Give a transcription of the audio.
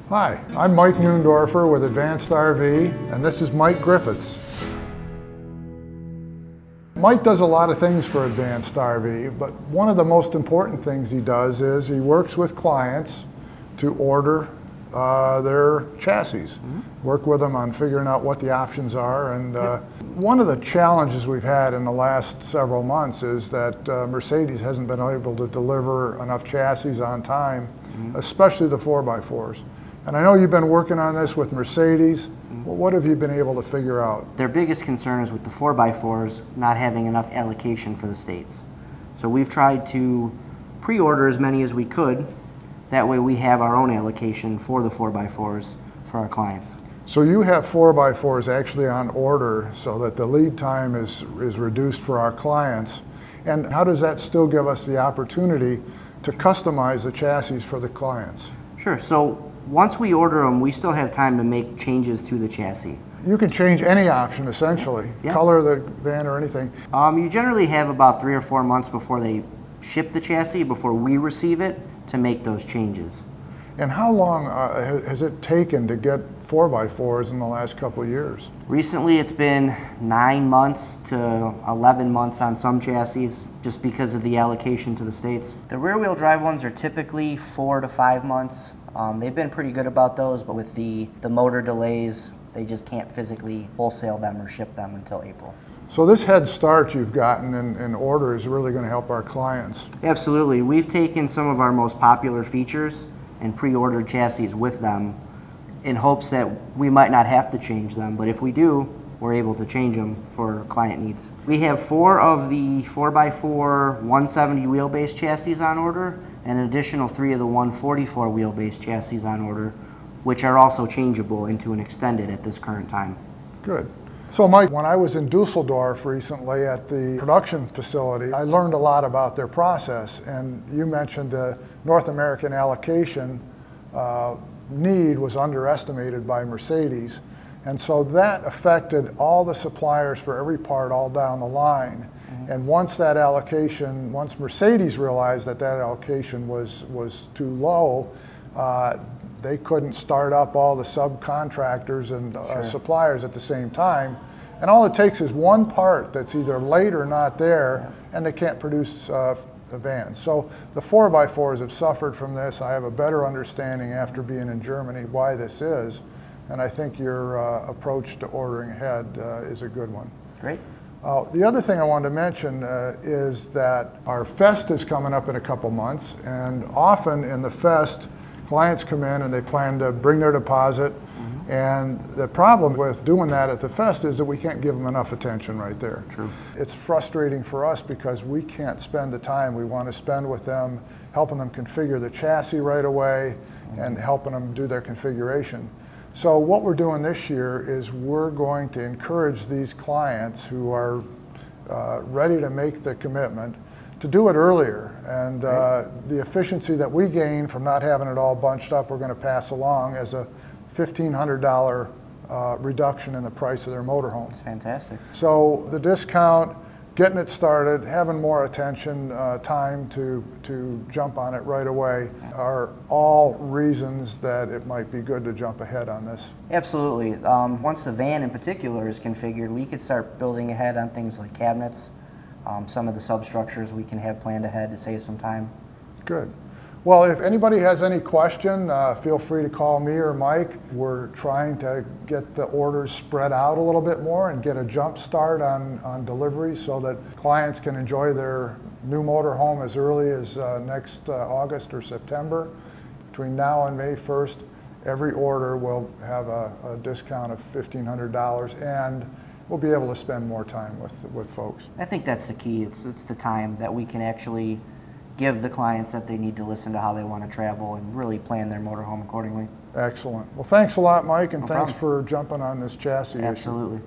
Hi, I'm Mike Neundorfer with Advanced RV, and this is Mike Griffiths. Mike does a lot of things for Advanced RV, but one of the most important things he does is he works with clients to order their chassis. Work with them on figuring out what the options are. And one of the challenges we've had in the last several months is that Mercedes hasn't been able to deliver enough chassis on time, especially the 4x4s. And I know you've been working on this with Mercedes. Well, what have you been able to figure out? Their biggest concern is with the 4x4s not having enough allocation for the states. So we've tried to pre-order as many as we could. That way we have our own allocation for the 4x4s for our clients. So you have 4x4s actually on order so that the lead time is reduced for our clients. And how does that still give us the opportunity to customize the chassis for the clients? Sure. So once we order them, we still have time to make changes to the chassis. You can change any option essentially, color of the van or anything. You generally have about 3 or 4 months before they ship the chassis, before we receive it, to make those changes. And how long has it taken to get 4x4s in the last couple of years? Recently it's been 9 months to 11 months on some chassis, just because of the allocation to the states. The rear-wheel drive ones are typically 4 to 5 months. They've been pretty good about those, but with the motor delays, they just can't physically wholesale them or ship them until April. So this head start you've gotten in order is really going to help our clients. Absolutely. We've taken some of our most popular features and pre-ordered chassis with them in hopes that we might not have to change them, but if we do, we're able to change them for client needs. We have 4 of the 4x4 170 wheelbase chassis on order, and an additional 3 of the 144 wheelbase chassis on order, which are also changeable into an extended at this current time. Good. So Mike, when I was in Dusseldorf recently at the production facility, I learned a lot about their process, and you mentioned the North American allocation need was underestimated by Mercedes, and so that affected all the suppliers for every part all down the line. And once Mercedes realized that allocation was too low, they couldn't start up all the subcontractors and suppliers at the same time. And all it takes is one part that's either late or not there, and they can't produce the vans. So the 4x4s have suffered from this. I have a better understanding after being in Germany why this is, and I think your approach to ordering ahead is a good one. Great. The other thing I wanted to mention is that our fest is coming up in a couple months, and often in the fest, clients come in and they plan to bring their deposit, and the problem with doing that at the fest is that we can't give them enough attention right there. True. It's frustrating for us because we can't spend the time we want to spend with them, helping them configure the chassis right away and helping them do their configuration. So what we're doing this year is we're going to encourage these clients who are ready to make the commitment to do it earlier. And the efficiency that we gain from not having it all bunched up, we're going to pass along as a $1,500 reduction in the price of their motorhome. That's fantastic. So the discount, getting it started, having more attention, time to jump on it right away are all reasons that it might be good to jump ahead on this. Absolutely. Once the van in particular is configured, we could start building ahead on things like cabinets. Some of the substructures we can have planned ahead to save some time. Good. Well, if anybody has any question, feel free to call me or Mike. We're trying to get the orders spread out a little bit more and get a jump start on delivery so that clients can enjoy their new motorhome as early as next August or September. Between now and May 1st, every order will have a discount of $1,500, and we'll be able to spend more time with folks. I think that's the key. It's the time that we can actually give the clients that they need to listen to how they want to travel and really plan their motorhome accordingly. Excellent. Well, thanks a lot, Mike, and No thanks problem. for jumping on this chassis issue. Absolutely.